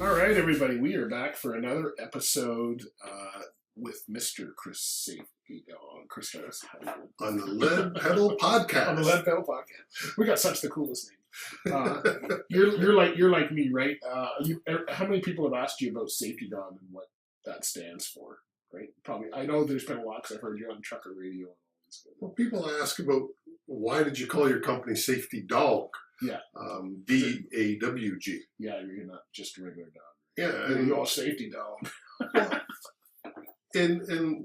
All right, everybody, we are back for another episode with Mr. Chris Harris. On the Lead Pedal Podcast. On the Lead Pedal Podcast. We got such the coolest name. You're like me, right? How many people have asked you about Safety Dog and what that stands for, right? Probably. I know there's been a lot because I've heard you on trucker radio. Well, people ask about why did you call your company Safety Dog? Yeah. Be AWG. Yeah, you're not just a regular dog. Yeah. You're a safety dog. And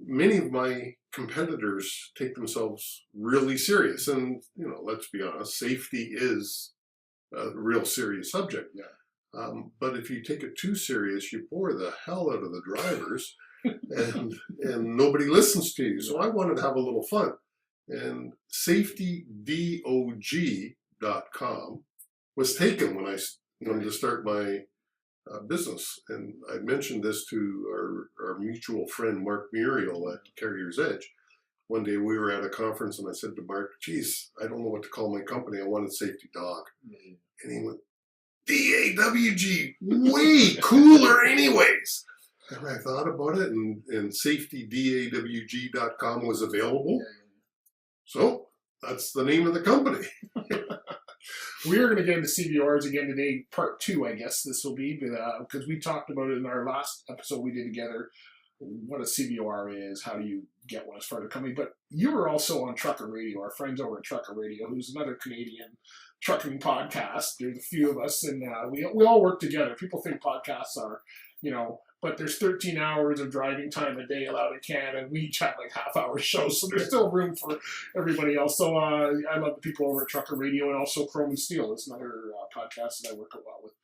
many of my competitors take themselves really serious. And, let's be honest, safety is a real serious subject. Yeah. But if you take it too serious, you bore the hell out of the drivers and nobody listens to you. So I wanted to have a little fun. And safetydog.com was taken when I wanted to start my business. And I mentioned this to our mutual friend, Mark Muriel at Carrier's Edge. One day we were at a conference and I said to Mark, geez, I don't know what to call my company. I wanted Safety Dog. Mm-hmm. And he went, Be AWG, way cooler anyways. And I thought about it and safetydawg.com was available. Yeah. So that's the name of the company. We are going to get into C.V.O.Rs again today, part 2, I guess this will be, because we talked about it in our last episode we did together, what a C.V.O.R is, how do you get one as part of the company. But you were also on Trucker Radio, our friends over at Trucker Radio, who's another Canadian trucking podcast. There's a few of us, and we all work together. People think podcasts are, but there's 13 hours of driving time a day allowed in Canada, and we each have like half-hour shows, so there's still room for everybody else. So I love the people over at Trucker Radio, and also Chrome and Steel is another podcast that I work a lot with.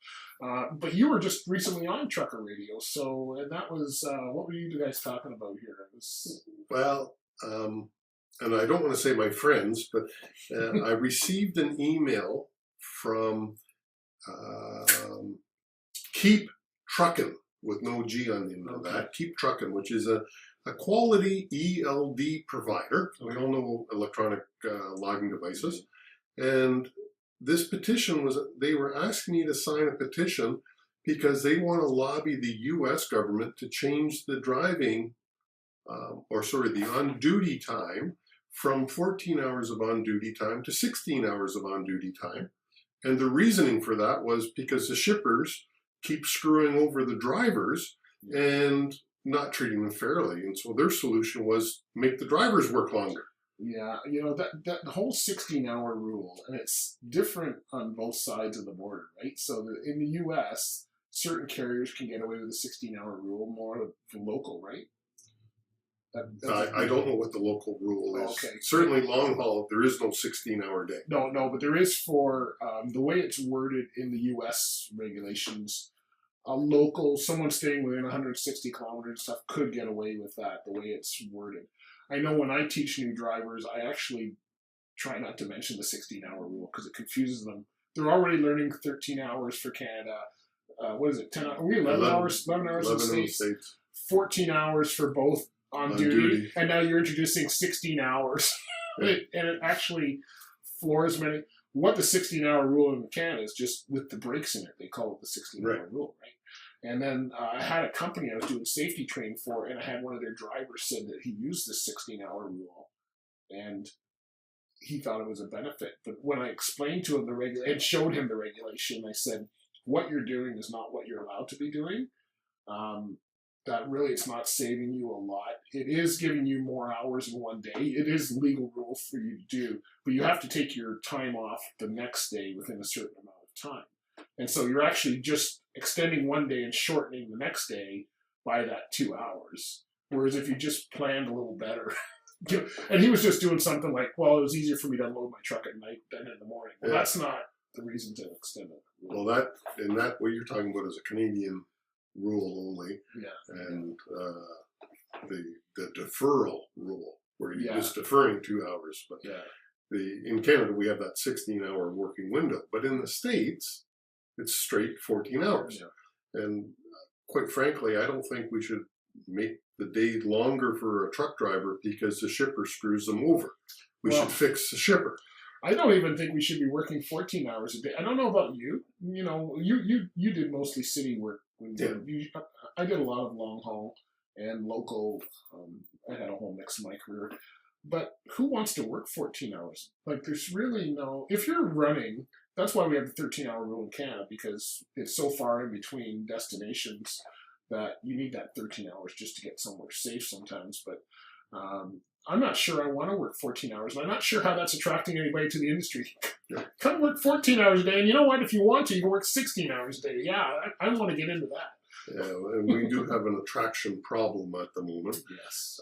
But you were just recently on Trucker Radio, and that was, what were you guys talking about here? Well, and I don't want to say my friends, but I received an email from Keep Truckin', with no G on the end of that, Keep Truckin', which is a quality ELD provider. We all know electronic logging devices. And this petition they were asking me to sign a petition because they want to lobby the U.S. government to change the the on-duty time from 14 hours of on-duty time to 16 hours of on-duty time. And the reasoning for that was because the shippers keep screwing over the drivers and not treating them fairly. And so their solution was make the drivers work longer. Yeah, that whole 16-hour rule, and it's different on both sides of the border, right? So in the U.S., certain carriers can get away with a 16-hour rule, more local, right? I don't know what the local rule is. Okay. Certainly long haul, there is no 16-hour day. No, but there is for, the way it's worded in the U.S. regulations, someone staying within 160 kilometers and stuff could get away with that, the way it's worded. I know when I teach new drivers, I actually try not to mention the 16-hour rule because it confuses them. They're already learning 13 hours for Canada. What is it, 10 hours? Are we 11 hours? 11 hours in the States. 14 hours for both on duty. And now you're introducing 16 hours. and it actually floors many. What the 16-hour rule in Canada is, just with the breaks in it, they call it the 16-hour rule, right? And then I had a company I was doing safety training for, and I had one of their drivers said that he used this 16-hour rule, and he thought it was a benefit. But when I explained to him and showed him the regulation, I said, what you're doing is not what you're allowed to be doing. That really it's not saving you a lot. It is giving you more hours in one day. It is legal rule for you to do, but you have to take your time off the next day within a certain amount of time. And so you're actually just extending one day and shortening the next day by that 2 hours. Whereas if you just planned a little better, and he was just doing something like, well, it was easier for me to unload my truck at night than in the morning. Well, that's not the reason to extend it. Well, what you're talking about is a Canadian rule only, and the deferral rule where you're just deferring 2 hours. But in Canada we have that 16-hour working window, but in the States it's straight 14 hours. And quite frankly, I don't think we should make the day longer for a truck driver because the shipper screws them over. We should fix the shipper. I don't even think we should be working 14 hours a day. I don't know about you. You did mostly city work I did a lot of long haul and local. I had a whole mix of my career. But who wants to work 14 hours? Like, there's really no. If you're running, that's why we have the 13-hour rule in Canada, because it's so far in between destinations that you need that 13 hours just to get somewhere safe sometimes. But I'm not sure I want to work 14 hours. And I'm not sure how that's attracting anybody to the industry. Come work 14 hours a day. And you know what? If you want to, you can work 16 hours a day. Yeah, I want to get into that. Yeah, and we do have an attraction problem at the moment. Yes.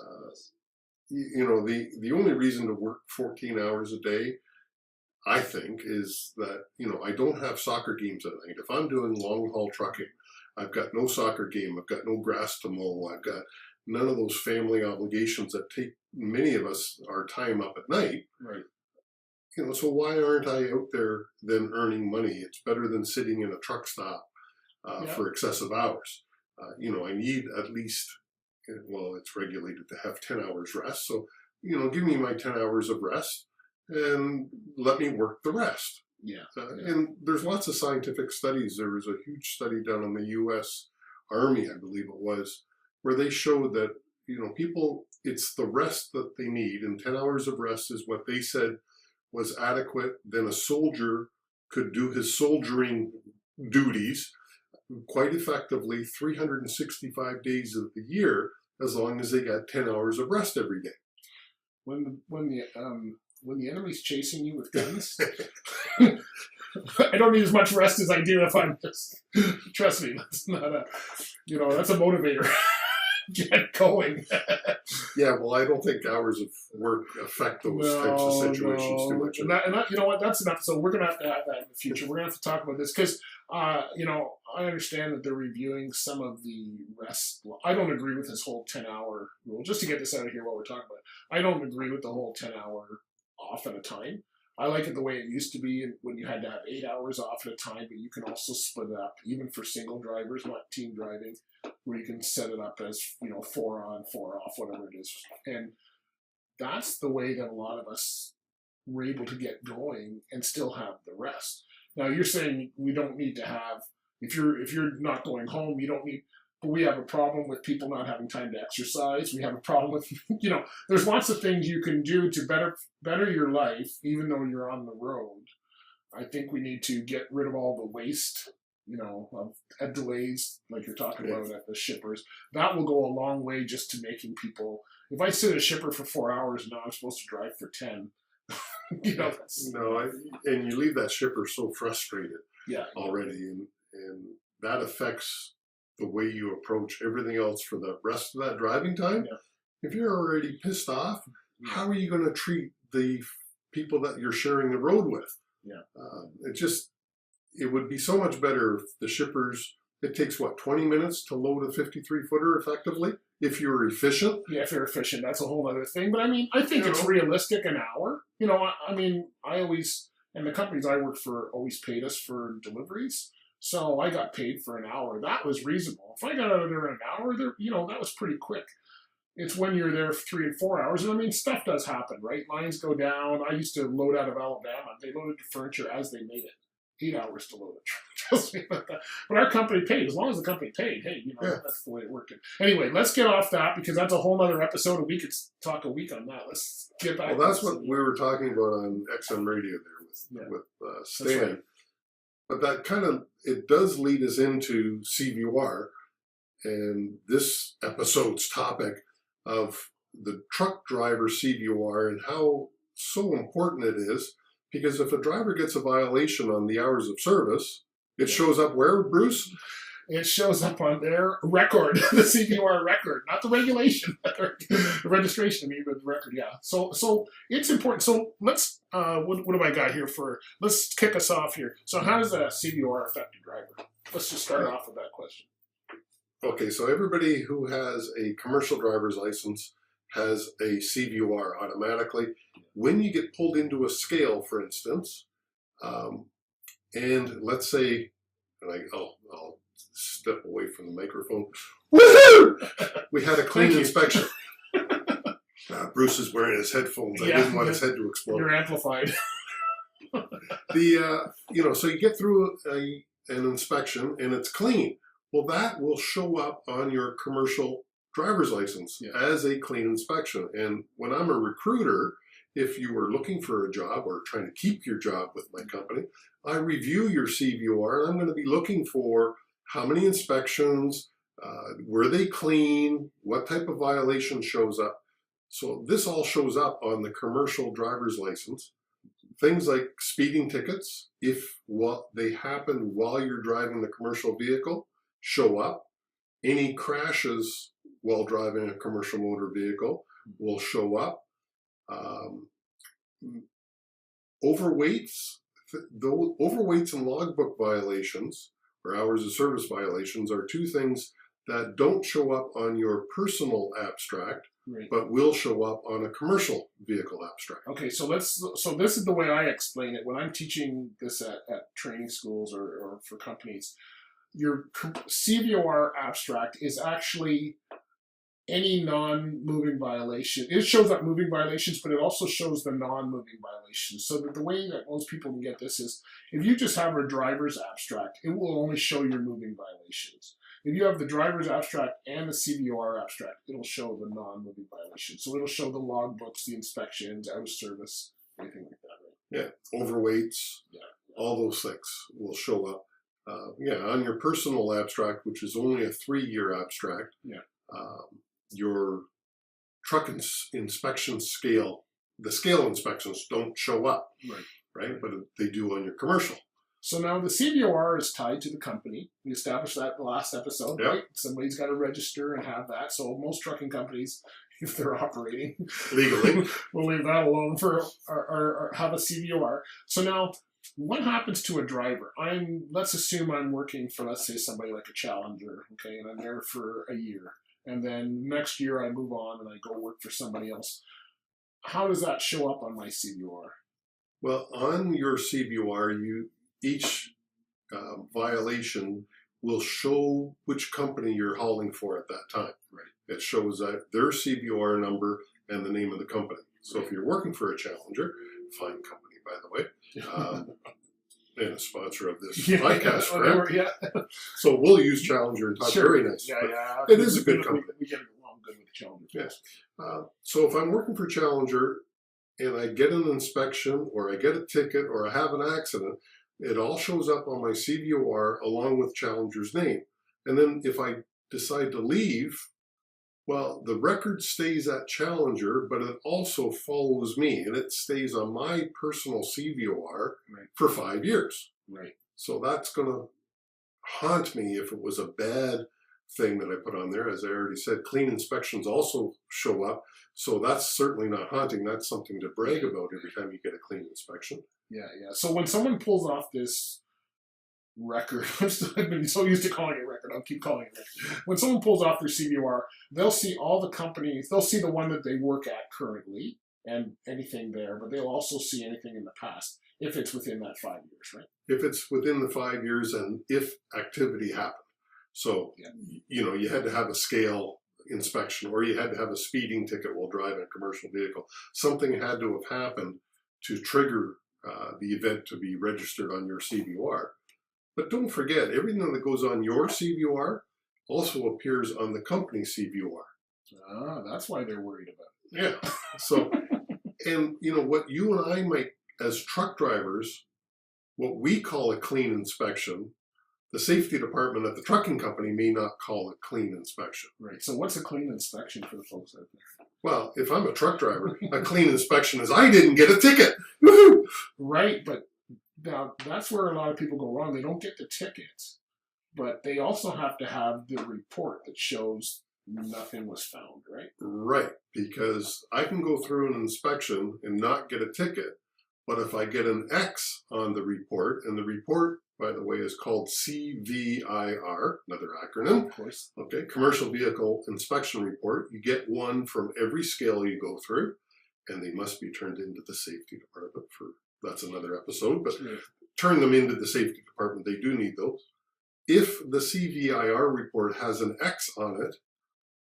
The only reason to work 14 hours a day, I think, is that, I don't have soccer games at night. If I'm doing long haul trucking, I've got no soccer game, I've got no grass to mow, I've got none of those family obligations that take many of us our time up at night. Right. So why aren't I out there then earning money? It's better than sitting in a truck stop for excessive hours. I need at least, well, it's regulated to have 10 hours rest. So, give me my 10 hours of rest and let me work the rest. Yeah. And there's lots of scientific studies. There was a huge study done on the U.S. Army, I believe it was, where they showed that, people, it's the rest that they need. And 10 hours of rest is what they said was adequate. Then a soldier could do his soldiering duties quite effectively 365 days of the year, as long as they got 10 hours of rest every day. When the enemy's chasing you with guns, I don't need as much rest as I do if I'm just. Trust me, that's not that's a motivator. Get going. Yeah, well, I don't think hours of work affect those types of situations too much. And that, you know what, that's an episode. We're going to have that in the future. We're going to have to talk about this because, I understand that they're reviewing some of the rest. I don't agree with this whole 10-hour rule. Just to get this out of here while we're talking about it, I don't agree with the whole 10-hour off at a time. I like it the way it used to be when you had to have 8 hours off at a time, but you can also split it up, even for single drivers, not team driving, where you can set it up as, 4 on, 4 off, whatever it is. And that's the way that a lot of us were able to get going and still have the rest. Now, you're saying we don't need to have, if you're not going home, you don't need, but we have a problem with people not having time to exercise. We have a problem with, there's lots of things you can do to better your life, even though you're on the road. I think we need to get rid of all the waste, of delays, like you're talking about at the shippers. That will go a long way just to making people, if I sit a shipper for 4 hours and now I'm supposed to drive for 10, and you leave that shipper so frustrated already, and that affects the way you approach everything else for the rest of that driving time. Yeah. If you're already pissed off, how are you going to treat the people that you're sharing the road with? Yeah. It would be so much better if the shippers, it takes 20 minutes to load a 53-footer effectively, if you're efficient. Yeah, if you're efficient, that's a whole other thing. But I think it's realistic, an hour. I always, and the companies I work for always paid us for deliveries. So I got paid for an hour. That was reasonable. If I got out of there in an hour, that was pretty quick. It's when you're there for 3 and 4 hours. And stuff does happen, right? Lines go down. I used to load out of Alabama. They loaded the furniture as they made it. 8 hours to load it. Trust me about that. But our company paid. As long as the company paid, hey, that's the way it worked. Anyway, let's get off that because that's a whole other episode, and we could talk a week on that. Let's get back. Well, that's what we were talking about on XM Radio there with Stan. Right. But that it does lead us into C.V.O.R. and this episode's topic of the truck driver C.V.O.R. and how so important it is, because if a driver gets a violation on the hours of service, it shows up where, Bruce? It shows up on their record, the C.V.O.R. record, not the regulation, the registration, but the record, yeah. So it's important. So let's, what have I got here let's kick us off here. So how does a C.V.O.R. affect a driver? Let's just start off with that question. Okay, so everybody who has a commercial driver's license has a C.V.O.R. automatically. When you get pulled into a scale, for instance, and let's say, I'll step away from the microphone. Woohoo! We had a clean inspection. Bruce is wearing his headphones. I didn't want his head to explode. You're amplified. So you get through an inspection and it's clean. Well, that will show up on your commercial driver's license as a clean inspection. And when I'm a recruiter, if you are looking for a job or trying to keep your job with my company, I review your C.V.O.R. and I'm going to be looking for how many inspections, were they clean, what type of violation shows up. So this all shows up on the commercial driver's license. Things like speeding tickets, if they happen while you're driving the commercial vehicle, show up. Any crashes while driving a commercial motor vehicle will show up. Overweights and logbook violations or hours of service violations are two things that don't show up on your personal abstract, but will show up on a commercial vehicle abstract. Okay, so this is the way I explain it when I'm teaching this at training schools or for companies. Your C.V.O.R. abstract is actually any non-moving violation. It shows up moving violations, but it also shows the non-moving violations. So that the way that most people can get this is, if you just have a driver's abstract, it will only show your moving violations. If you have the driver's abstract and the C.V.O.R. abstract, it'll show the non-moving violations. So it'll show the logbooks, the inspections, out of service, anything like that. Right? Yeah, overweights, all those things will show up. On your personal abstract, which is only a 3-year abstract. Your truck inspection scale, the scale inspections don't show up, right? But they do on your commercial. So now the C.V.O.R. is tied to the company. We established that in the last episode, right? Somebody's got to register and have that. So most trucking companies, if they're operating legally, will leave that alone for or have a C.V.O.R. So now, what happens to a driver? Let's assume I'm working for, let's say, somebody like a Challenger, okay, and I'm there for a year. And then next year I move on and I go work for somebody else. How does that show up on my C.V.O.R.? Well, on your C.V.O.R., each violation will show which company you're hauling for at that time. It shows their C.V.O.R. number and the name of the company. So if you're working for a Challenger, fine company, by the way, and a sponsor of this podcast, so we'll use Challenger and talk very nice. It is a good company. We get along good with Challenger. Yes. So if I'm working for Challenger and I get an inspection or I get a ticket or I have an accident, it all shows up on my C.V.O.R. along with Challenger's name. And then if I decide to leave, well, the record stays at Challenger, but it also follows me, and it stays on my personal C.V.O.R. for 5 years. So that's going to haunt me if it was a bad thing that I put on there. As I already said, clean inspections also show up. So that's certainly not haunting. That's something to brag about every time you get a clean inspection. So when someone pulls off this record, I've been so used to calling it record, I'll keep calling it record. When someone pulls off their C.V.O.R., they'll see all the companies, they'll see the one that they work at currently and anything there, but they'll also see anything in the past if it's within that 5 years, right? If it's within the 5 years and if activity happened. So, you had to have a scale inspection or you had to have a speeding ticket while driving a commercial vehicle. Something had to have happened to trigger the event to be registered on your C.V.O.R. But don't forget, everything that goes on your C.V.O.R. also appears on the company's C.V.O.R. That's why they're worried about it. Yeah. So, and what you and I might, as truck drivers, what we call a clean inspection, the safety department at the trucking company may not call it clean inspection. Right. So what's a clean inspection for the folks out there? Well, if I'm a truck driver, a clean inspection is I didn't get a ticket. Woo-hoo! Right, but now that's where a lot of people go wrong. They don't get the tickets, but they also have to have the report that shows nothing was found, right? Right, because I can go through an inspection and not get a ticket, but if I get an X on the report, and the report, by the way, is called C.V.I.R., another acronym. Of course. Okay, Commercial Vehicle Inspection Report. You get one from every scale you go through, and they must be turned into the safety department that's another episode, but turn them into the safety department. They do need those. If the C.V.I.R. report has an X on it,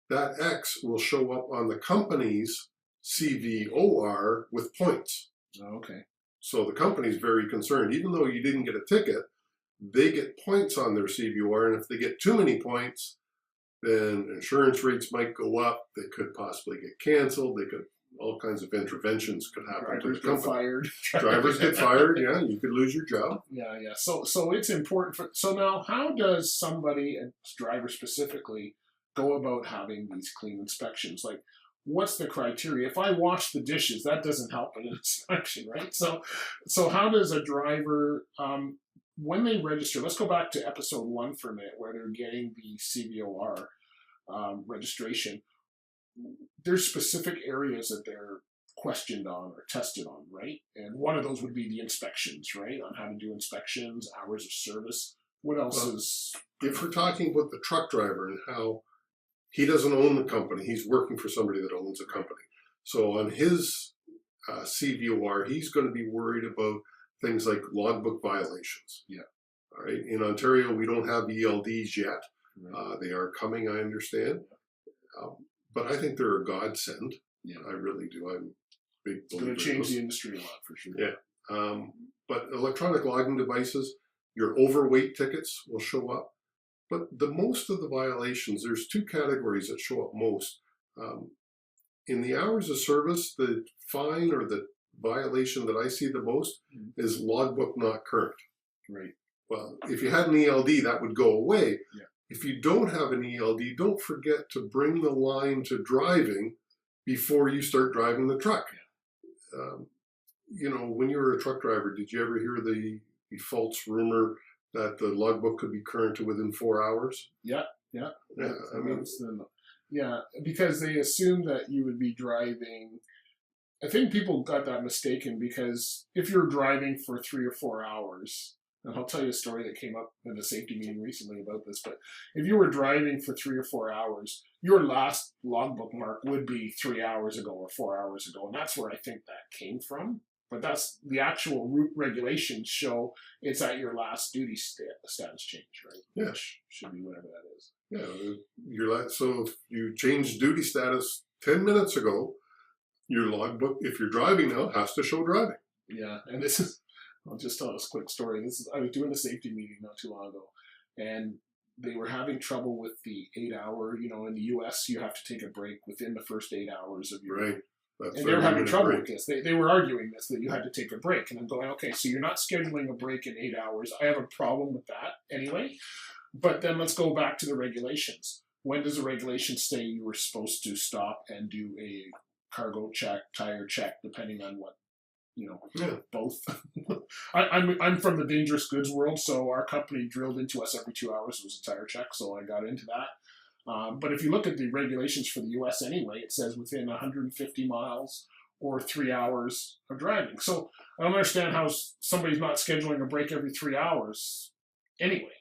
that X will show up on the company's C.V.O.R. with points. Okay. So the company's very concerned. Even though you didn't get a ticket, they get points on their C.V.O.R, and if they get too many points, then insurance rates might go up. They could possibly get canceled. They could, all kinds of interventions could happen to the company. Fired. Drivers get fired. Yeah, you could lose your job. Yeah. So it's important for. So now, how does somebody, a driver specifically, go about having these clean inspections? Like, what's the criteria? If I wash the dishes, that doesn't help in an inspection, right? So how does a driver, when they register? Let's go back to episode 1 for a minute, where they're getting the C.V.O.R registration. There's specific areas that they're questioned on or tested on, right? And one of those would be the inspections, right? On how to do inspections, hours of service. What else is? If we're talking about the truck driver and how he doesn't own the company, he's working for somebody that owns a company. So on his C.V.O.R, he's going to be worried about things like logbook violations. Yeah. All right. In Ontario, we don't have ELDs yet. Right. They are coming, I understand. But I think they're a godsend. Yeah. I really do. I'm a big believer. It's going to change the industry a lot for sure. Yeah. But electronic logging devices, your overweight tickets will show up. But the most of the violations, there's 2 categories that show up most. In the hours of service, the fine or the violation that I see the most is logbook not current. Right. Well, if you had an ELD, that would go away. Yeah. If you don't have an ELD, don't forget to bring the line to driving before you start driving the truck. Yeah. When you were a truck driver, did you ever hear the false rumor that the logbook could be current to within 4 hours? Yeah. Yeah, because they assumed that you would be driving. I think people got that mistaken, because if you're driving for 3 or 4 hours, and I'll tell you a story that came up in a safety meeting recently about this, but if you were driving for 3 or 4 hours, your last logbook mark would be 3 hours ago or 4 hours ago. And that's where I think that came from. But that's the actual route regulations show it's at your last duty status change, right? Yeah. Which should be whatever that is. Yeah. So if you change duty status 10 minutes ago, your logbook, if you're driving now, has to show driving. Yeah. And this is, I'll just tell this quick story. I was doing a safety meeting not too long ago, and they were having trouble with the 8-hour. In the U.S., you have to take a break within the first 8 hours of your. Right. And they were having trouble with this. They were arguing this, that you had to take a break. And I'm going, okay, so you're not scheduling a break in 8 hours. I have a problem with that anyway. But then let's go back to the regulations. When does the regulation say you were supposed to stop and do a cargo check, tire check, depending on what, both. I'm from the dangerous goods world, so our company drilled into us every 2 hours. It was a tire check, so I got into that. But if you look at the regulations for the U.S. anyway, it says within 150 miles or 3 hours of driving. So I don't understand how somebody's not scheduling a break every 3 hours anyway.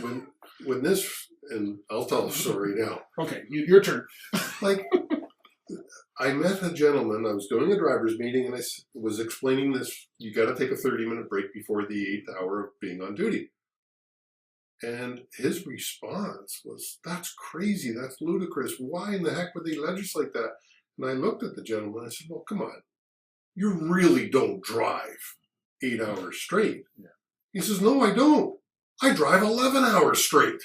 When this, and I'll tell a story now. Okay, your turn. I met a gentleman, I was doing a driver's meeting, and I was explaining this, you got to take a 30-minute break before the 8th hour of being on duty. And his response was, that's crazy, that's ludicrous, why in the heck would they legislate that? And I looked at the gentleman, and I said, well, come on, you really don't drive 8 hours straight. Yeah. He says, no, I don't. I drive 11 hours straight.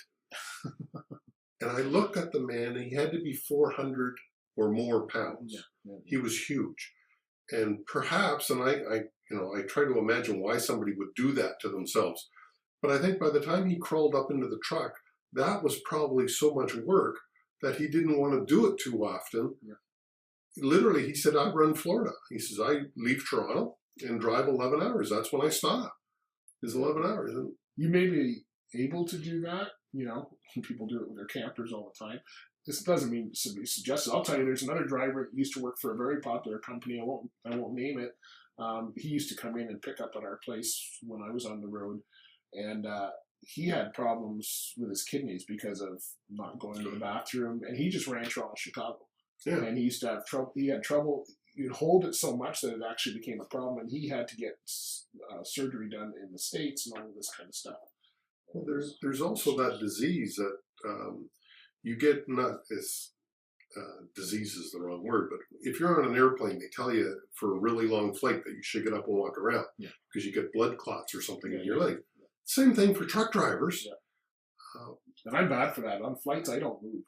And I looked at the man, and he had to be 400 or more pounds. Yeah. He was huge. And perhaps, and I try to imagine why somebody would do that to themselves. But I think by the time he crawled up into the truck, that was probably so much work that he didn't want to do it too often. Yeah. Literally, he said, I run Florida. He says, I leave Toronto and drive 11 hours. That's when I stop, is 11 hours. And you may be able to do that. People do it with their campers all the time. This doesn't mean to be suggested. I'll tell you, there's another driver that used to work for a very popular company. I won't name it. He used to come in and pick up at our place when I was on the road, and he had problems with his kidneys because of not going to the bathroom, and he just ran Toronto, Chicago. Yeah. And he used to have trouble. He had trouble. You'd hold it so much that it actually became a problem, and he had to get surgery done in the States and all of this kind of stuff. Well, there's also that disease that you get, not as disease is the wrong word, but if you're on an airplane, they tell you for a really long flight that you should get up and walk around because you get blood clots or something in your leg. Same thing for truck drivers. Yeah. And I'm bad for that. On flights, I don't move.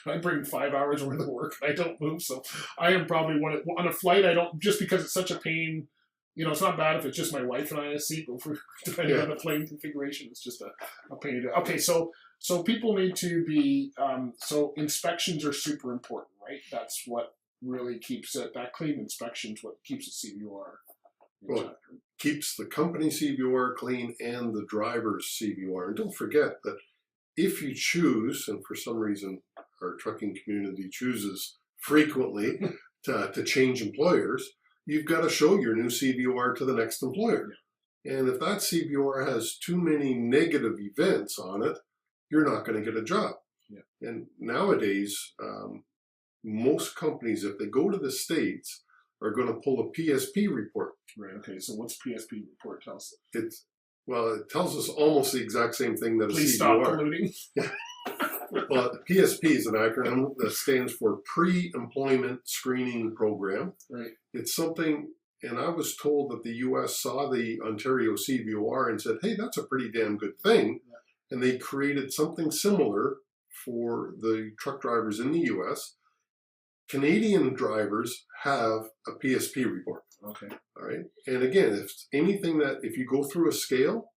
I bring 5 hours worth of work and I don't move. So I am probably on a flight. I don't, just because it's such a pain. You know, it's not bad if it's just my wife and I in a seat, but depending on the plane configuration, it's just a pain to do. Okay, so people need to be, so inspections are super important, right? That's what really keeps it, that clean inspection is what keeps the C.V.O.R. Well, keeps the company C.V.O.R. clean and the driver's C.V.O.R. And don't forget that if you choose, and for some reason our trucking community chooses frequently to change employers, you've got to show your new C.V.O.R. to the next employer. Yeah. And if that C.V.O.R. has too many negative events on it, you're not going to get a job. Yeah. And nowadays, most companies, if they go to the States, are going to pull a PSP report. Right. Okay. So what's PSP report tell us? It tells us almost the exact same thing that Please a C.V.O.R. stop polluting. Well, PSP is an acronym that stands for Pre-Employment Screening Program. Right. It's something, and I was told that the U.S. saw the Ontario C.V.O.R. and said, hey, that's a pretty damn good thing. Yeah. And they created something similar for the truck drivers in the U.S. Canadian drivers have a PSP report. Okay. All right. And again, if you go through a scale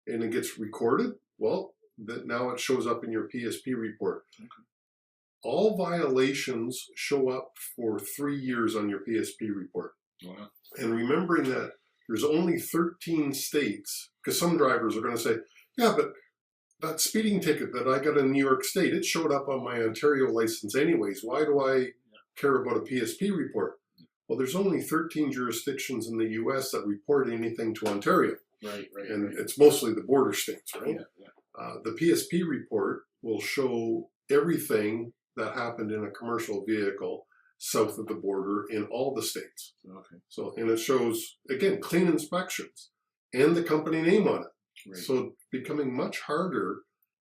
and it gets recorded, well, that now it shows up in your PSP report. Okay. All violations show up for 3 years on your PSP report. Wow. And remembering that there's only 13 states, because some drivers are going to say, yeah, but that speeding ticket that I got in New York State, it showed up on my Ontario license anyways. Why do I care about a PSP report? Well, there's only 13 jurisdictions in the U.S. that report anything to Ontario. Right. And it's mostly the border states, right? Yeah. The PSP report will show everything that happened in a commercial vehicle south of the border in all the states. Okay. So, and it shows, again, clean inspections and the company name on it. Right. So it's becoming much harder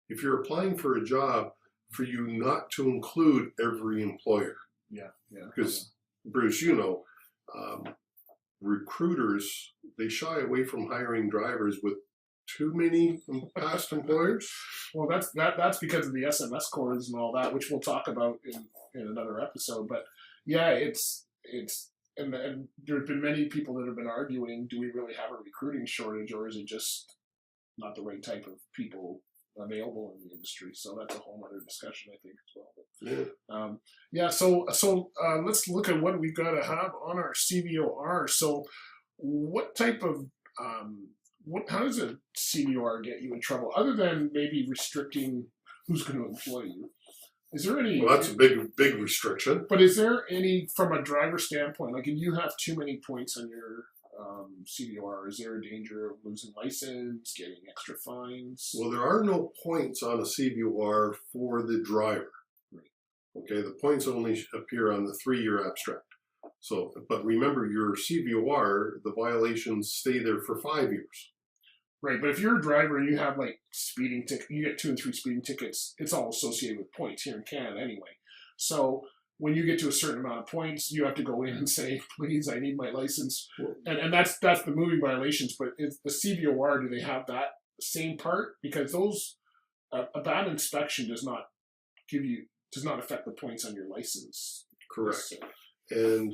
if you're applying for a job for you not to include every employer. Yeah. Because, Bruce, recruiters, they shy away from hiring drivers with too many past employers. Well, that's because of the SMS cores and all that, which we'll talk about in another episode. But yeah, it's and there's been many people that have been arguing: do we really have a recruiting shortage, or is it just not the right type of people available in the industry? So that's a whole other discussion, I think, as well. But, So let's look at what we've got to have on our C.V.O.R. So, what type of how does a C.V.O.R. get you in trouble, other than maybe restricting who's going to employ you? Is there any? Well, that's a big restriction. But is there any, from a driver standpoint, like if you have too many points on your C.V.O.R., is there a danger of losing license, getting extra fines? Well, there are no points on a C.V.O.R. for the driver. Right. Okay, the points only appear on the 3-year abstract. So, but remember, your C.V.O.R., the violations stay there for 5 years. Right, but if you're a driver and you have like speeding ticket, you get 2 and 3 speeding tickets, it's all associated with points here in Canada anyway. So when you get to a certain amount of points, you have to go in and say, please, I need my license. And that's the moving violations, but is the C.V.O.R., do they have that same part? Because those, a bad inspection does not affect the points on your license. Correct. So, and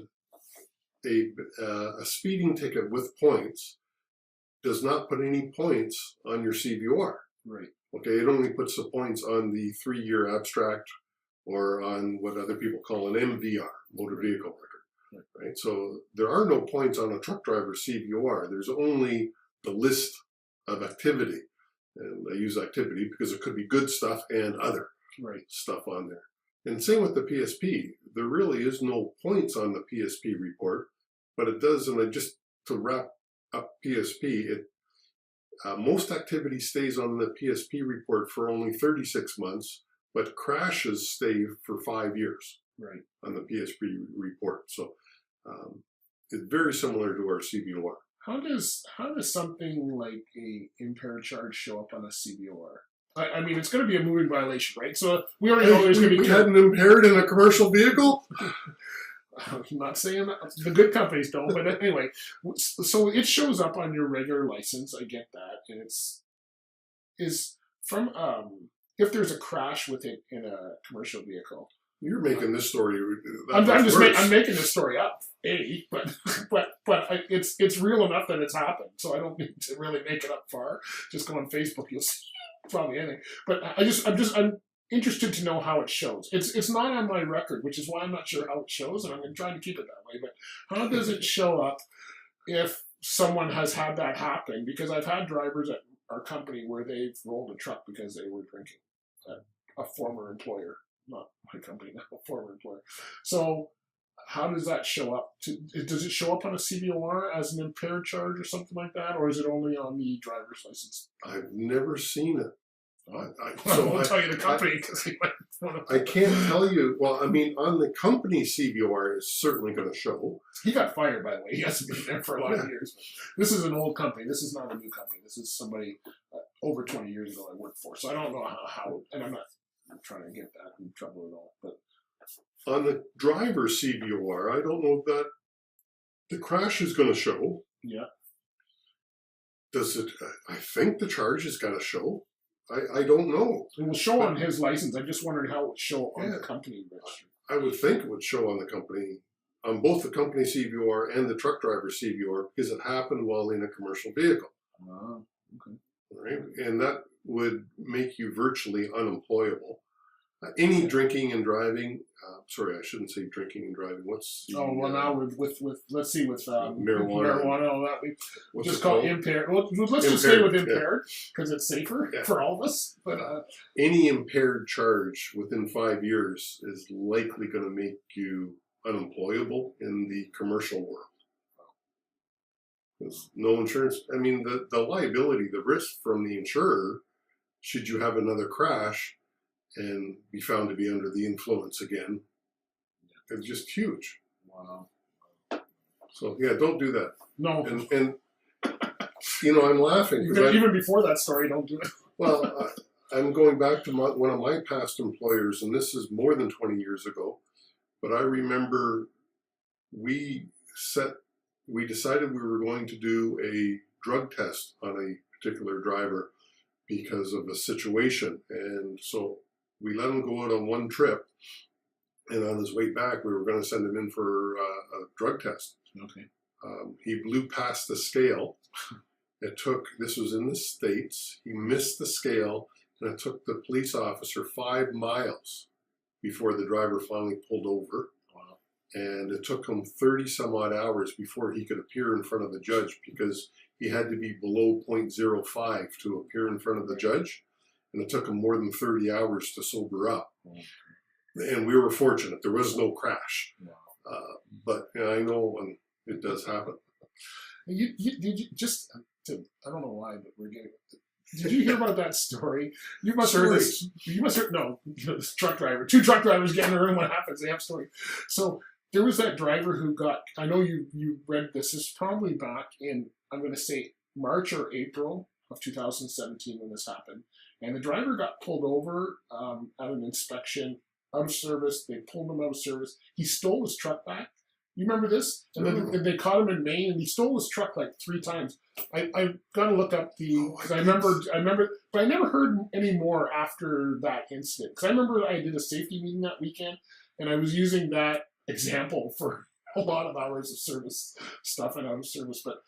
a speeding ticket with points does not put any points on your C.V.O.R. Right. Okay, it only puts the points on the 3-year abstract or on what other people call an MVR, motor vehicle record. Right. So there are no points on a truck driver's C.V.O.R. There's only the list of activity. And I use activity because it could be good stuff and other stuff on there. And same with the PSP. There really is no points on the PSP report, but it does, and just to wrap up PSP, most activity stays on the PSP report for only 36 months, but crashes stay for 5 years on the PSP report. So it's very similar to our C.V.O.R. How does something like a impaired charge show up on a C.V.O.R.? I mean, it's going to be a moving violation, right? So we already know there's going to be... We had an impaired in a commercial vehicle? I'm not saying that the good companies don't, but anyway, so it shows up on your regular license. I get that, and is from if there's a crash with it in a commercial vehicle. You're making this story. I'm making this story up, but it's real enough that it's happened. So I don't need to really make it up far. Just go on Facebook, you'll see probably anything. But I'm interested to know how it shows. It's not on my record, which is why I'm not sure how it shows, and I'm going to try to keep it that way. But how does it show up if someone has had that happen? Because I've had drivers at our company where they've rolled a truck because they were drinking. A former employer. Not my company now, a former employer. So how does that show up? Does it show up on a C.V.O.R as an impaired charge or something like that, or is it only on the driver's license? I've never seen it. I won't tell you the company because he might want to. I can't tell you. Well, I mean, on the company C.V.O.R is certainly going to show. He got fired, by the way. He hasn't been there for a lot of years. This is an old company. This is not a new company. This is somebody over 20 years ago I worked for. So I don't know how and I'm not trying to get that in trouble at all. But on the driver's C.V.O.R, I don't know that the crash is going to show. Yeah. Does it? I think the charge is going to show. I don't know. It will show on his license. I'm just wondering how it would show on the company register. I would think it would show on the company, on both the company C.V.O.R and the truck driver C.V.O.R, because it happened while in a commercial vehicle. Okay. Right, and that would make you virtually unemployable. Any drinking and driving. Sorry, I shouldn't say drinking and driving. What's the, now with let's see with marijuana. All that we just call it impaired. Well, let's just stay with impaired because it's safer for all of us. But any impaired charge within 5 years is likely going to make you unemployable in the commercial world. There's no insurance. I mean, the liability, the risk from the insurer, should you have another crash and be found to be under the influence again, it's just huge. Wow. So yeah, don't do that. No. And you know, I'm laughing. Even before that story, don't do it. Well, I'm going back to one of my past employers, and this is more than 20 years ago, but I remember we decided we were going to do a drug test on a particular driver because of a situation. And so we let him go out on one trip, and on his way back, we were going to send him in for a drug test. Okay. He blew past the scale. This was in the States, he missed the scale, and it took the police officer 5 miles before the driver finally pulled over. Wow. And it took him 30 some odd hours before he could appear in front of the judge because he had to be below 0.05 to appear in front of the judge. And it took him more than 30 hours to sober up. And we were fortunate. There was no crash. Wow. But I know when it does happen. Did you just, I don't know why, but we're getting, did you hear about that story? You must have heard this. You must have, no, this truck driver. 2 truck drivers get in a room, what happens? They have a story. So there was that driver who got, I know you read this, is probably back in, I'm going to say March or April of 2017 when this happened. And the driver got pulled over at an inspection, out of service. They pulled him out of service. He stole his truck back. You remember this? And then they caught him in Maine, and he stole his truck like 3 times. I got to look up because I remember, but I never heard any more after that incident. Because I remember I did a safety meeting that weekend, and I was using that example for a lot of hours of service stuff and out of service. But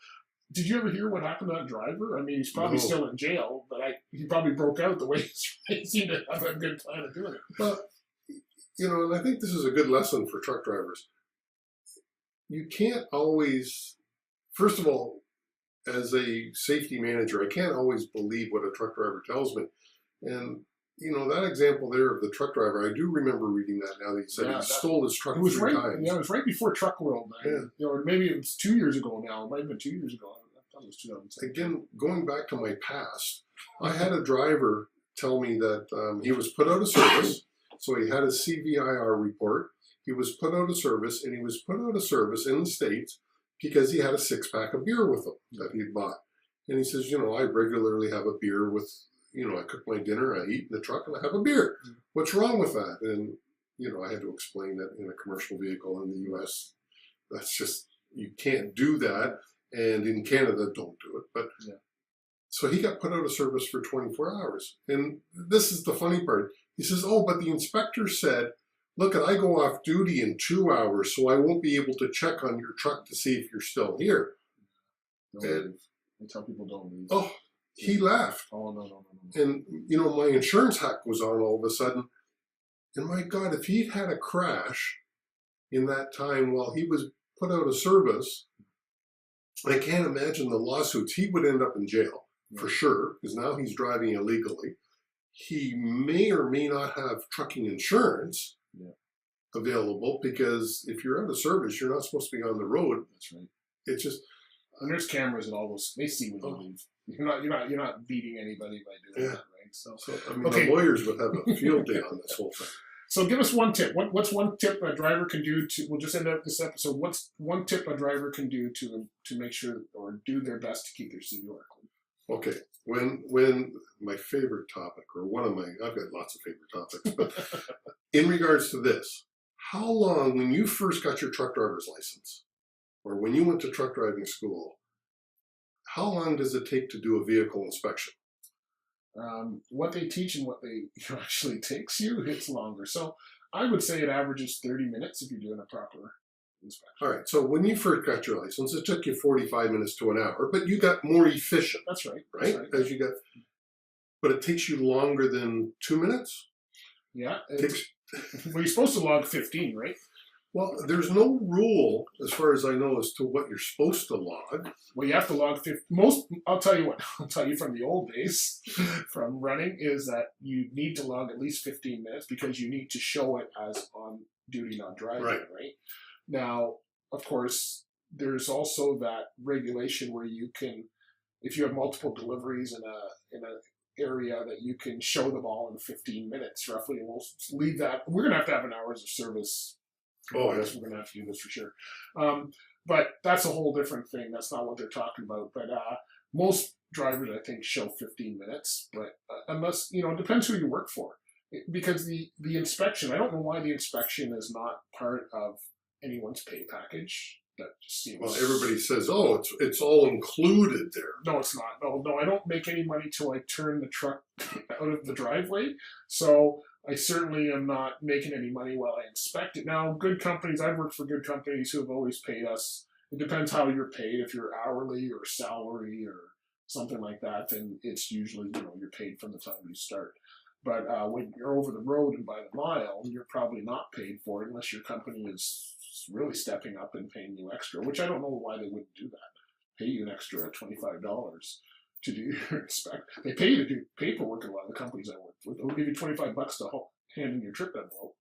did you ever hear what happened to that driver? I mean, he's probably still in jail, but he probably broke out the way he seemed to have a good plan of doing it. Well, you know, and I think this is a good lesson for truck drivers. You can't always, first of all, as a safety manager, I can't always believe what a truck driver tells me. And, you know, that example there of the truck driver, I do remember reading that now that he said he stole his truck 3 times. Yeah, it was right before Truck World. You know, or maybe it was 2 years ago now. It might have been 2 years ago. I thought it was 2007. Again, going back to my past, I had a driver tell me that he was put out of service, so he had a C.V.I.R report. He was put out of service, and he was put out of service in the States because he had a 6-pack of beer with him that he'd bought. And he says, you know, I regularly have a beer with, you know, I cook my dinner, I eat in the truck, and I have a beer. What's wrong with that? And I had to explain that in a commercial vehicle in the U.S., that's just, you can't do that. And in Canada, don't do it. But so he got put out of service for 24 hours. And this is the funny part. He says, oh, but the inspector said, look, I go off duty in 2 hours, so I won't be able to check on your truck to see if you're still here. And I tell people don't leave. Oh, he left. Oh, no. And, my insurance hack was on all of a sudden. And my God, if he'd had a crash in that time while he was put out of service, I can't imagine the lawsuits. He would end up in jail for sure, because now he's driving illegally. He may or may not have trucking insurance available, because if you're out of service, you're not supposed to be on the road. That's right. It's just, and there's cameras and all those. They see when you leave. You're not beating anybody by doing that, right? So the lawyers would have a field day on this whole thing. So give us one tip. What's one tip a driver can do to? We'll just end up this episode. What's one tip a driver can do to make sure or do their best to keep their C.V.O.R clean? Okay. When my favorite topic, or I've got lots of favorite topics, but in regards to this, how long, when you first got your truck driver's license, or when you went to truck driving school, how long does it take to do a vehicle inspection? What they teach and what they actually takes you, it's longer. So I would say it averages 30 minutes if you're doing a proper inspection. All right. So when you first got your license, it took you 45 minutes to an hour, but you got more efficient. That's right. Right? That's right. But it takes you longer than 2 minutes? Yeah. Well, you're supposed to log 15, right? Well, there's no rule, as far as I know, as to what you're supposed to log. Well, you have to log 15. I'll tell you from the old days, from running, is that you need to log at least 15 minutes because you need to show it as on duty, not driving, right? Now, of course, there's also that regulation where you can, if you have multiple deliveries in a area, that you can show them all in 15 minutes, roughly, and we'll leave that. We're going to have an hours of service. I guess we're going to have to do this for sure. But that's a whole different thing. That's not what they're talking about. But most drivers, I think, show 15 minutes. But unless, it depends who you work for. Because the inspection, I don't know why the inspection is not part of anyone's pay package. That just seems... Well, everybody says, it's all included there. No, it's not. No, I don't make any money till I turn the truck out of the driveway. So I certainly am not making any money while I inspect it. Now, good companies, I've worked for good companies who have always paid us. It depends how you're paid. If you're hourly or salary or something like that, then it's usually, you're paid from the time you start. But when you're over the road and by the mile, you're probably not paid for it unless your company is really stepping up and paying you extra, which I don't know why they wouldn't do that. Pay you an extra $25 to do your inspect. They pay you to do paperwork at a lot of the companies I work with. They'll give you $25 to hand in your trip envelope.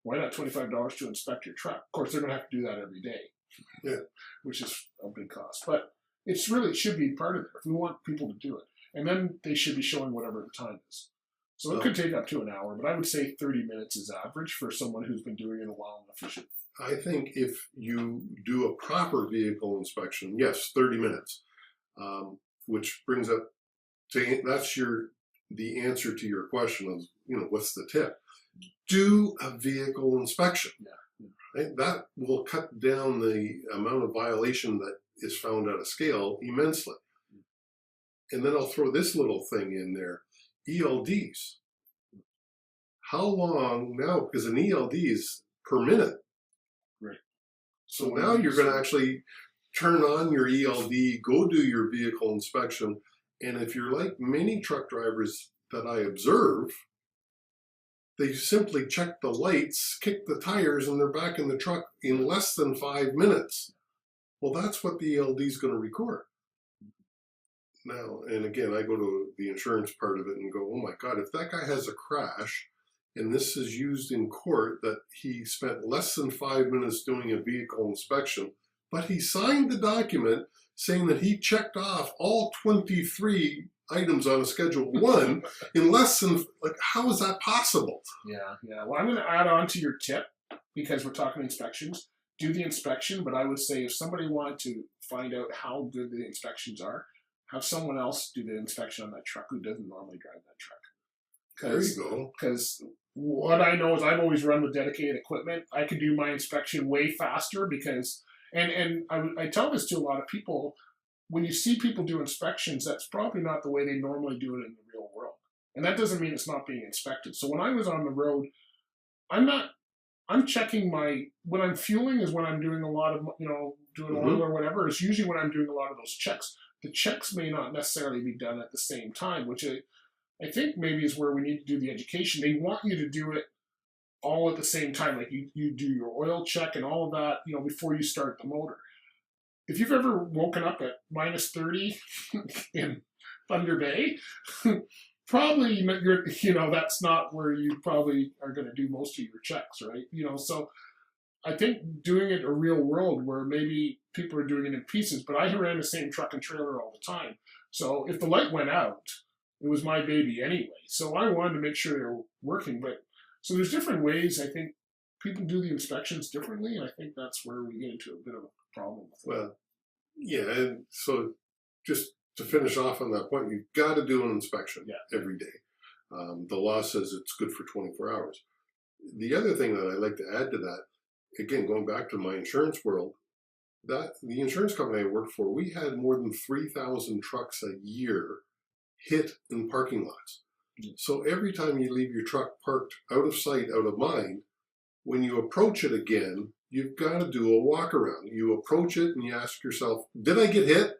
Why not $25 to inspect your truck? Of course, they're going to have to do that every day, which is a big cost. But it should be part of it if we want people to do it. And then they should be showing whatever the time is. So it could take up to an hour, but I would say 30 minutes is average for someone who's been doing it a while and efficient. I think if you do a proper vehicle inspection, yes, 30 minutes, which brings up that's the answer to your question of, what's the tip? Do a vehicle inspection. Right? That will cut down the amount of violation that is found at a scale immensely. And then I'll throw this little thing in there, ELDs. How long now, because an ELD is per minute. Right. So now you're going to actually turn on your ELD, go do your vehicle inspection, and if you're like many truck drivers that I observe, they simply check the lights, kick the tires, and they're back in the truck in less than 5 minutes. Well, that's what the ELD is going to record. Now, and again, I go to the insurance part of it and go, oh my God, if that guy has a crash, and this is used in court that he spent less than 5 minutes doing a vehicle inspection, but he signed the document saying that he checked off all 23 items on a Schedule 1 in less than, how is that possible? Yeah. Well, I'm going to add on to your tip, because we're talking inspections. Do the inspection, but I would say if somebody wanted to find out how good the inspections are, have someone else do the inspection on that truck who doesn't normally drive that truck. There you go. Because what I know is I've always run with dedicated equipment. I can do my inspection way faster because, and I tell this to a lot of people, when you see people do inspections, that's probably not the way they normally do it in the real world. And that doesn't mean it's not being inspected. So when I was on the road, I'm checking when I'm fueling is when I'm doing a lot of, doing oil or whatever. It's usually when I'm doing a lot of those checks. The checks may not necessarily be done at the same time, which I think maybe is where we need to do the education. They want you to do it all at the same time. Like you do your oil check and all of that, before you start the motor. If you've ever woken up at minus 30 in Thunder Bay, probably that's not where you probably are going to do most of your checks, right? So I think doing it a real world where maybe people are doing it in pieces, but I ran the same truck and trailer all the time. So if the light went out, it was my baby anyway. So I wanted to make sure they were working. But so there's different ways. I think people do the inspections differently, and I think that's where we get into a bit of a problem with it. Well, yeah, and so just to finish off on that point, you've got to do an inspection every day. The law says it's good for 24 hours. The other thing that I like to add to that, again, going back to my insurance world, that the insurance company I worked for, we had more than 3,000 trucks a year hit in parking lots. So every time you leave your truck parked out of sight, out of mind, when you approach it again, you've got to do a walk around. You approach it and you ask yourself, did I get hit?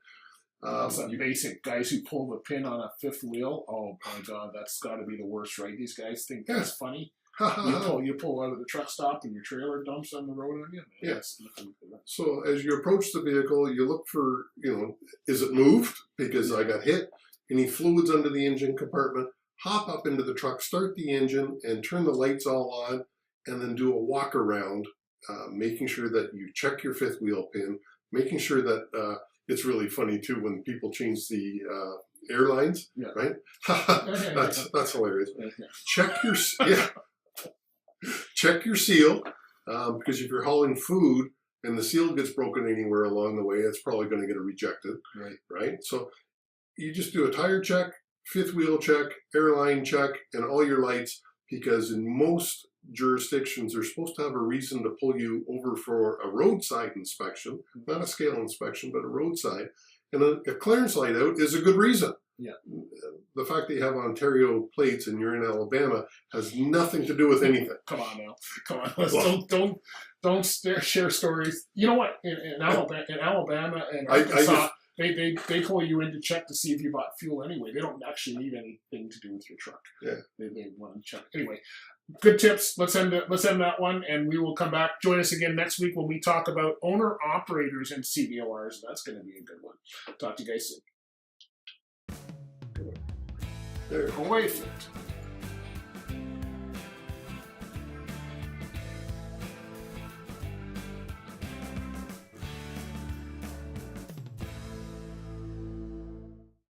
Some basic guys who pull the pin on a fifth wheel. Oh my God, that's got to be the worst, right? These guys think that's funny. You pull out of the truck stop and your trailer dumps on the road on you. Yes. So as you approach the vehicle, you look for, is it moved? Because I got hit. Any fluids under the engine compartment? Hop up into the truck, start the engine, and turn the lights all on, and then do a walk around, making sure that you check your fifth wheel pin, making sure that it's really funny too when people change the airlines, right? That's hilarious. Check your seal, because if you're hauling food and the seal gets broken anywhere along the way, it's probably going to get rejected, right? So you just do a tire check, fifth wheel check, airline check, and all your lights, because in most jurisdictions they're supposed to have a reason to pull you over for a roadside inspection, not a scale inspection, but a roadside. And a clearance light out is a good reason. Yeah. The fact that you have Ontario plates and you're in Alabama has nothing to do with anything. Come on now. Come on. Don't share stories. You know what? In Alabama and Arkansas, they pull you in to check to see if you bought fuel anyway. They don't actually need anything to do with your truck. Yeah. They want to check. Anyway, good tips. Let's end that one, and we will come back. Join us again next week when we talk about owner-operators and C.V.O.Rs. That's going to be a good one. Talk to you guys soon. There. Away fit.